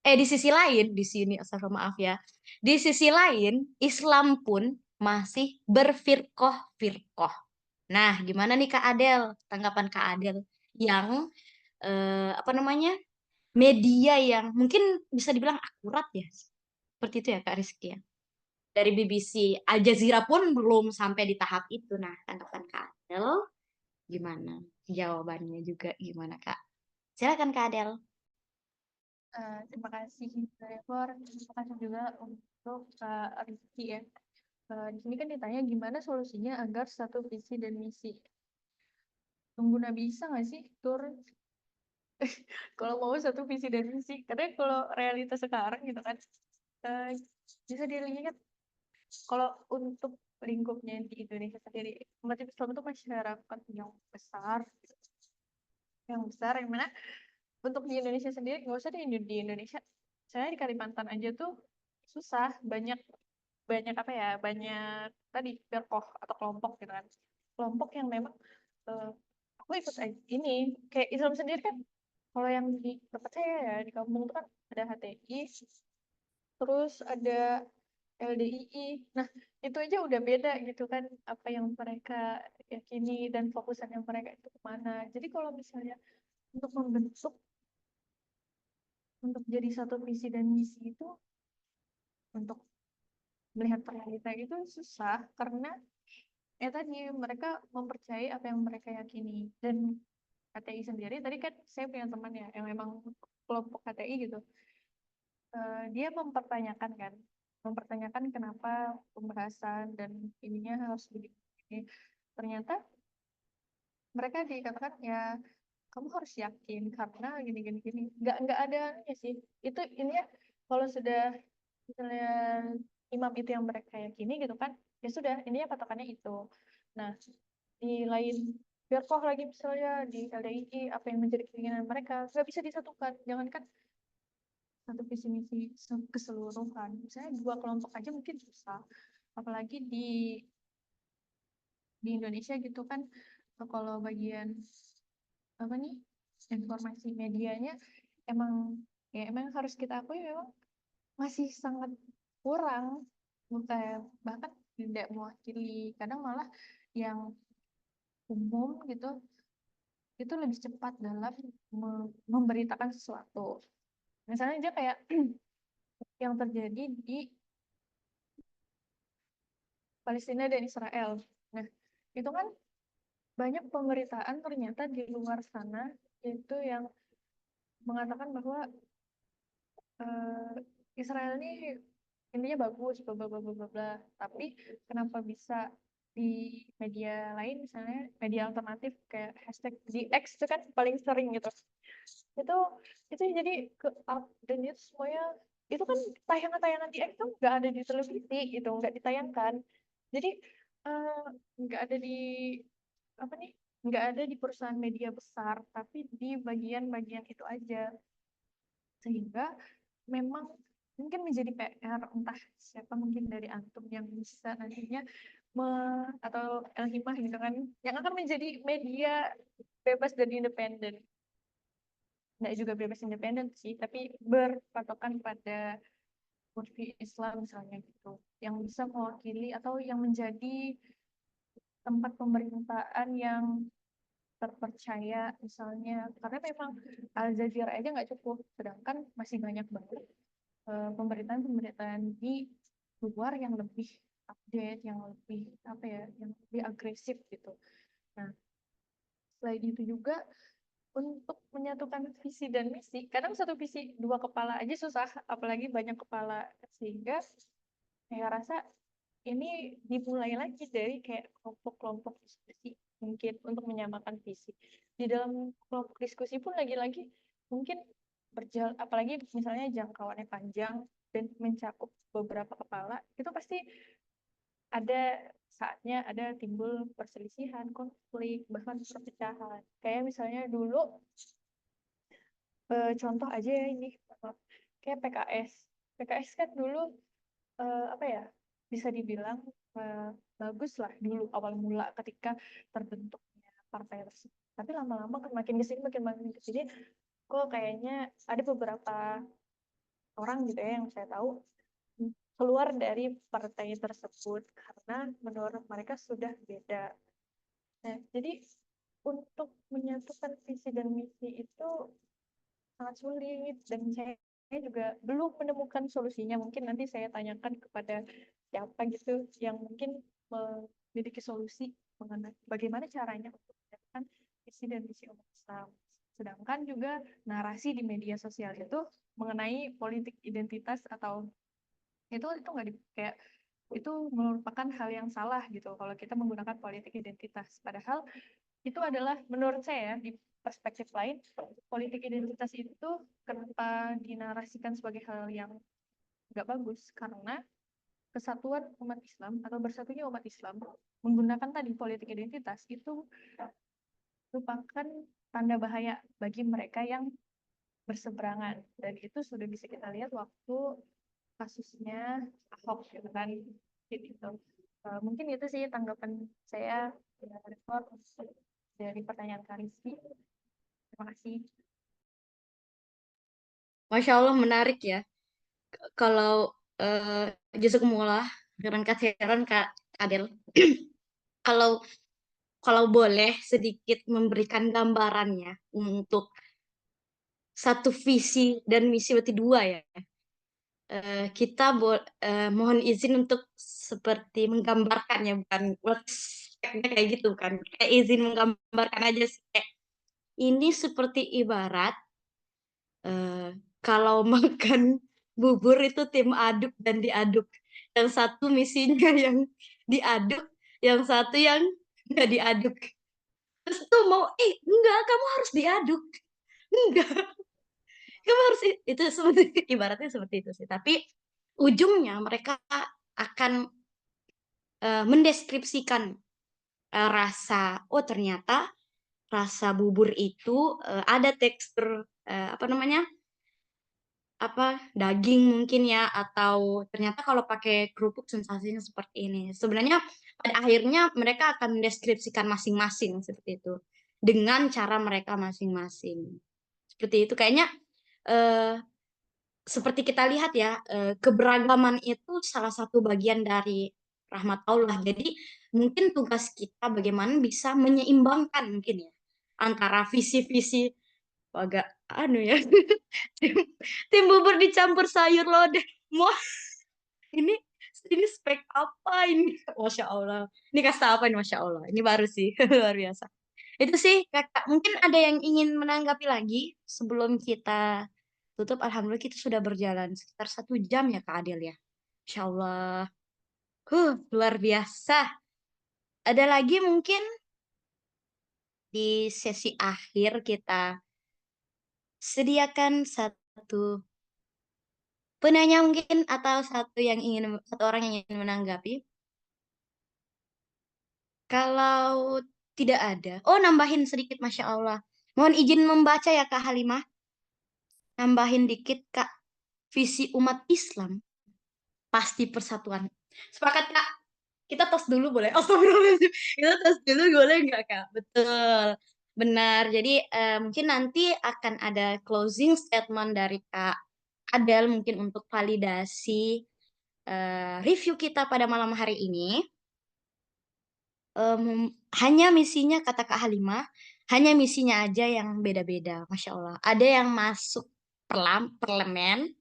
di sisi lain, di sini, astagfirullah maaf ya, di sisi lain, Islam pun masih berfirqoh-firqoh. Nah, gimana nih Kak Adel? Tanggapan Kak Adel yang apa namanya? Media yang mungkin bisa dibilang akurat ya. Seperti itu ya Kak Rizky ya. Dari BBC, Al Jazeera pun belum sampai di tahap itu. Nah, tanggapan Kak Adel gimana? Jawabannya juga gimana Kak? Silakan Kak Adel. Terima kasih Trevor, terima kasih juga untuk Kak Rizky ya. Di sini kan ditanya gimana solusinya agar satu visi dan misi. Tunggu Nabi Isa nggak sih turun? Kalau mau satu visi dan misi, karena kalau realitas sekarang gitu kan, eh, bisa dilihat kalau untuk lingkupnya di Indonesia sendiri, umat Islam itu masyarakat yang besar, yang mana untuk di Indonesia sendiri, nggak usah di Indonesia, saya di Kalimantan aja tuh susah, banyak banyak apa ya, banyak tadi firqoh atau kelompok gitu kan, kelompok yang memang eh, aku ikut ini kayak Islam sendiri kan, kalau yang di tempat saya ya di kampung tuh kan ada HTI, terus ada LDII. Nah, itu aja udah beda gitu kan, apa yang mereka yakini dan fokusan yang mereka itu kemana. Jadi kalau misalnya untuk membentuk, untuk jadi satu visi dan misi itu, untuk melihat realita itu susah, karena ya tadi mereka mempercayai apa yang mereka yakini. Dan HTI sendiri, tadi kan saya punya teman ya, yang memang kelompok HTI gitu, dia mempertanyakan kan, mempertanyakan kenapa pembahasan dan ininya harus begini. Ternyata mereka dikatakan ya kamu harus yakin karena gini gini gini. Nggak ada ya sih. Itu ini ya, kalau sudah misalnya imam itu yang mereka yakini gitu kan, ya sudah ini ya patokannya itu. Nah, di lain firqah lagi misalnya di LDII, apa yang menjadi keinginan mereka nggak bisa disatukan. Jangankan satu visi misi keseluruhan, misalnya dua kelompok aja mungkin susah, apalagi di Indonesia gitu kan. Kalau bagian apa nih, informasi medianya emang, ya emang harus kita akui memang masih sangat kurang, bahkan tidak mewakili, kadang malah yang umum gitu itu lebih cepat dalam memberitakan sesuatu. Misalnya aja kayak yang terjadi di Palestina dan Israel. Nah, itu kan banyak pemberitaan ternyata di luar sana itu yang mengatakan bahwa eh, Israel ini intinya bagus, bla bla bla bla bla bla. Tapi kenapa bisa di media lain, misalnya media alternatif kayak hashtag di X itu kan paling sering gitu. Itu itu jadi ke up, dan itu semuanya itu kan tayangan-tayangan di X tuh nggak ada di televisi gitu, nggak ditayangkan. Jadi eh, nggak ada di apa nih, nggak ada di perusahaan media besar, tapi di bagian-bagian itu aja, sehingga memang mungkin menjadi PR, entah siapa mungkin dari antum yang bisa nantinya atau El Hikmah gitu kan, yang akan menjadi media bebas dan independen, nggak juga bebas independen sih, tapi berpatokan pada Murfi Islam misalnya gitu, yang bisa mewakili atau yang menjadi tempat pemerintahan yang terpercaya misalnya, karena memang Al Jazeera aja nggak cukup, sedangkan masih banyak banget pemberitaan-pemberitaan di luar yang lebih update, yang lebih apa ya, yang lebih agresif gitu. Nah, selain itu juga untuk menyatukan visi dan misi, kadang satu visi dua kepala aja susah, apalagi banyak kepala, sehingga saya rasa ini dimulai lagi dari kayak kelompok-kelompok diskusi mungkin untuk menyamakan visi. Di dalam kelompok diskusi pun lagi-lagi mungkin berjalan, apalagi misalnya jangkauannya panjang dan mencakup beberapa kepala, itu pasti ada saatnya ada timbul perselisihan, konflik, bahkan perpecahan. Kayak misalnya dulu contoh aja ya ini, kayak PKS. PKS kan dulu apa ya, bisa dibilang bagus lah dulu awal mula ketika terbentuknya partai tersebut. Tapi lama-lama kan makin makin kesini, kok kayaknya ada beberapa orang gitu ya yang saya tahu keluar dari partai tersebut karena menurut mereka sudah beda. Nah, jadi untuk menyatukan visi dan misi itu sangat sulit dan saya juga belum menemukan solusinya. Mungkin nanti saya tanyakan kepada siapa gitu yang mungkin memiliki solusi mengenai bagaimana caranya untuk menyatukan visi dan misi umat Islam. Sedangkan juga narasi di media sosial itu mengenai politik identitas atau itu nggak kayak itu merupakan hal yang salah gitu kalau kita menggunakan politik identitas. Padahal itu adalah menurut saya di perspektif lain, politik identitas itu kenapa dinarasikan sebagai hal yang nggak bagus karena kesatuan umat Islam atau bersatunya umat Islam menggunakan tadi politik identitas itu merupakan tanda bahaya bagi mereka yang berseberangan, dan itu sudah bisa kita lihat waktu kasusnya Ahok gitu kan gitu. Mungkin itu sih tanggapan saya dari pertanyaan Kak Rizky. Terima kasih. Masya Allah menarik ya. Kalau jazakumullah khairan katsiran Kak Adel. Kalau kalau boleh sedikit memberikan gambarannya untuk satu visi dan misi berarti dua ya. Kita mohon izin untuk seperti menggambarkannya, bukan workshopnya kayak gitu kan. Kayak izin menggambarkan aja sih. Kayak, ini seperti ibarat eh, kalau makan bubur itu tim aduk dan diaduk. Yang satu misinya yang diaduk, yang satu yang nggak diaduk. Terus tuh mau, enggak, kamu harus diaduk. Enggak, kamu harus itu seperti ibaratnya seperti itu sih. Tapi ujungnya mereka akan mendeskripsikan rasa, oh ternyata rasa bubur itu ada tekstur apa namanya, apa daging mungkin ya, atau ternyata kalau pakai kerupuk sensasinya seperti ini. Sebenarnya pada akhirnya mereka akan mendeskripsikan masing-masing seperti itu dengan cara mereka masing-masing. Seperti itu kayaknya eh, seperti kita lihat ya, keberagaman itu salah satu bagian dari rahmat Allah. Jadi mungkin tugas kita bagaimana bisa menyeimbangkan mungkin ya antara visi-visi agak anu ya tim, tim bubur dicampur sayur lodeh. Mau ini ini spek apa ini? Masya Allah. Ini kasta apa ini? Masya Allah. Ini baru sih luar biasa. Itu sih kakak. Mungkin ada yang ingin menanggapi lagi sebelum kita tutup. Alhamdulillah kita sudah berjalan sekitar 1 jam ya Kak Adel ya. Masya Allah. Luar biasa. Ada lagi mungkin di sesi akhir kita sediakan satu penanya mungkin atau satu orang yang ingin menanggapi. Kalau tidak ada, oh nambahin sedikit Masya Allah. Mohon izin membaca ya Kak Halimah. Nambahin dikit Kak. Visi umat Islam pasti persatuan. Sepakat Kak? Kita tos dulu boleh? Astagfirullahaladzim. Kita tos dulu boleh nggak Kak? Betul. Benar. Jadi mungkin nanti akan ada closing statement dari Kak Adel mungkin untuk validasi review kita pada malam hari ini. Hanya misinya kata Kak Halimah, hanya misinya aja yang beda-beda, Masya Allah. Ada yang masuk parlemen,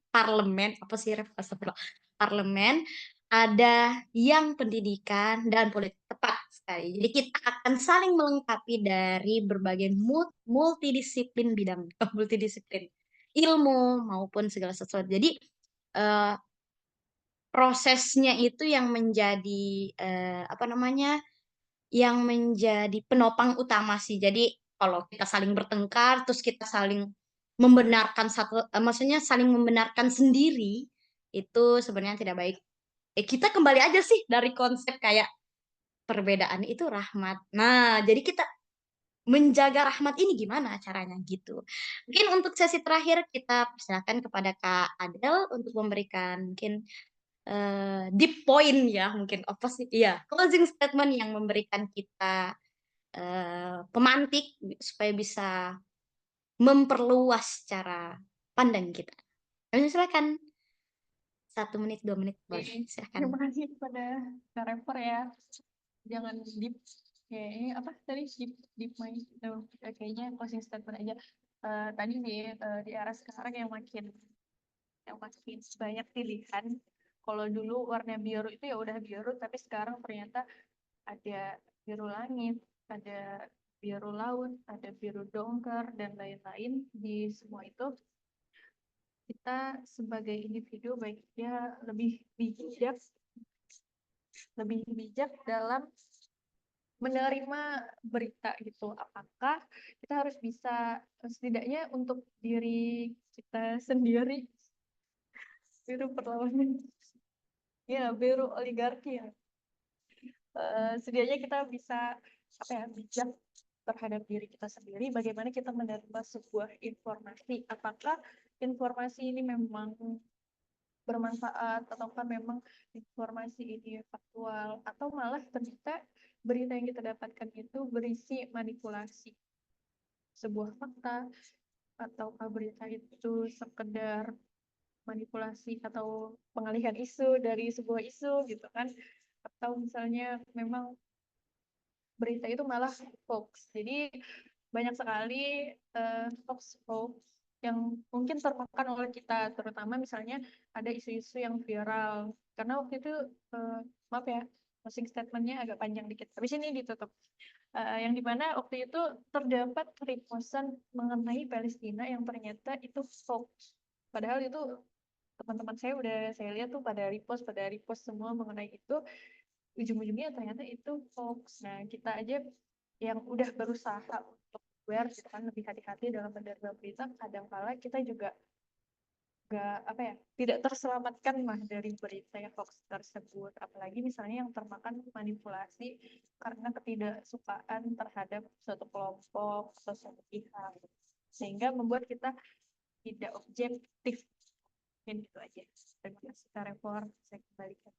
apa sih Ref? Astagfirullah. Parlemen, ada yang pendidikan dan politik, tepat sekali. Jadi kita akan saling melengkapi dari berbagai multidisiplin bidang, multidisiplin ilmu maupun segala sesuatu. Jadi eh, prosesnya itu yang menjadi apa namanya, yang menjadi penopang utama sih. Jadi kalau kita saling bertengkar, terus kita saling membenarkan maksudnya saling membenarkan sendiri, itu sebenarnya tidak baik. Kita kembali aja sih dari konsep kayak perbedaan itu rahmat. Nah, jadi kita menjaga rahmat ini gimana caranya gitu. Mungkin untuk sesi terakhir kita persilakan kepada Kak Adel untuk memberikan mungkin deep point ya, mungkin apa sih? Iya, closing statement yang memberikan kita pemantik supaya bisa memperluas cara pandang kita. Kami silakan 1 menit 2 menit boleh Oke, silakan. terima kasih kepada Kak Rever ya. Jangan deep, kayak ini apa tadi deep mind itu kayaknya closing statement aja. Tadi di era sekarang yang makin banyak pilihan. Kalau dulu warna biru itu ya udah biru, tapi sekarang ternyata ada biru langit, ada biru laut, ada biru dongker dan lain-lain. Di semua itu kita sebagai individu baiknya lebih bijak dalam menerima berita gitu. Apakah kita harus bisa setidaknya untuk diri kita sendiri, biru perlawanan, ya biru oligarki ya. Setidaknya kita bisa apa ya bijak terhadap diri kita sendiri. Bagaimana kita menerima sebuah informasi? Apakah informasi ini memang bermanfaat ataukah memang informasi ini faktual atau malah ternyata berita yang kita dapatkan itu berisi manipulasi sebuah fakta ataukah berita itu sekedar manipulasi atau pengalihan isu dari sebuah isu gitu kan, atau misalnya memang berita itu malah hoax. Jadi banyak sekali hoax yang mungkin termakan oleh kita, terutama misalnya ada isu-isu yang viral. Karena waktu itu, maaf ya, closing statementnya agak panjang dikit. Habis ini ditutup. Yang dimana waktu itu terdapat repostan mengenai Palestina yang ternyata itu hoax. Padahal itu teman-teman saya lihat tuh pada repost semua mengenai itu, ujung-ujungnya ternyata itu hoax. Nah, kita aja yang udah berusaha untuk aware gitu kan, lebih hati-hati dalam menerima berita, kadang kala kita juga nggak apa ya, tidak terselamatkan lah dari berita yang hoax tersebut. Apalagi misalnya yang termakan manipulasi karena ketidaksukaan terhadap suatu kelompok atau suatu pihak. Sehingga membuat kita tidak objektif. Mungkin gitu aja. Terima kasih Kak Repor. Saya kembalikan.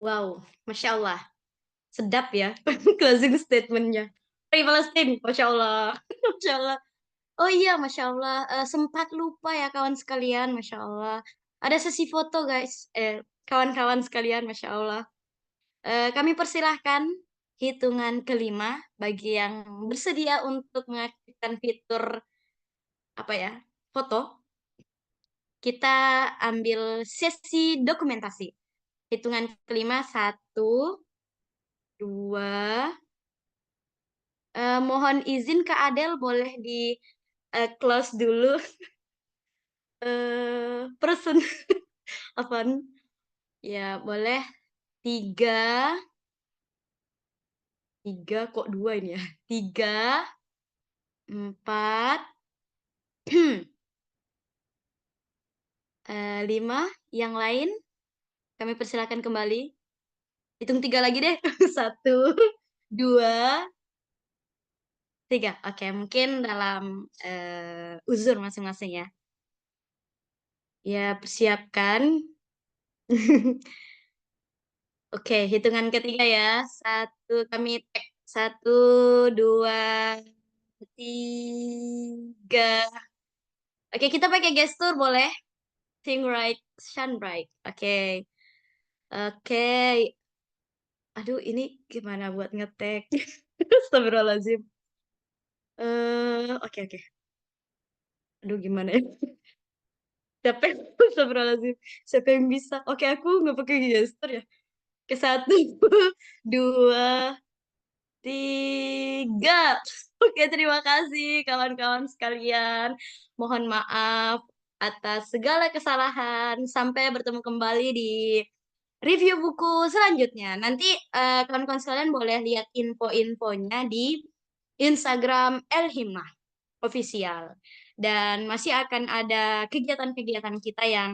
Wow, Masya Allah. Sedap ya closing statementnya. Free Palestine, Masya Allah. Masya Allah. Oh iya, Masya Allah. Sempat lupa ya kawan sekalian, Masya Allah. Ada sesi foto guys. Kawan-kawan sekalian, Masya Allah. Kami persilahkan hitungan kelima bagi yang bersedia untuk mengaktifkan fitur apa ya, foto. Kita ambil sesi dokumentasi. Hitungan kelima, 1, 2. Mohon izin Kak Adel boleh di close dulu. Person apaan? Ya boleh. 3, 3 kok 2 ini ya? 3, 4, 5. Yang lain kami persilakan kembali. Hitung 3 lagi deh. 1, 2, 3. Oke, mungkin dalam uzur masing-masing ya. Ya, persiapkan. Oke, hitungan ketiga ya. Kami tag. 1, 2, 3. Oke, kita pakai gestur boleh? Think right, shine bright. Oke. Oke. Aduh, ini gimana buat ngetek? Astagfirullahaladzim. Oke, oke. Aduh, gimana ya? Capek. Astagfirullahaladzim. Siapa yang bisa? Oke, aku nggak pakai gestur ya. Ke 1, 2, 3. Oke, terima kasih kawan-kawan sekalian. Mohon maaf atas segala kesalahan. Sampai bertemu kembali di review buku selanjutnya. Nanti, kawan-kawan sekalian boleh lihat info-infonya di Instagram El Himah Official. Dan masih akan ada kegiatan-kegiatan kita yang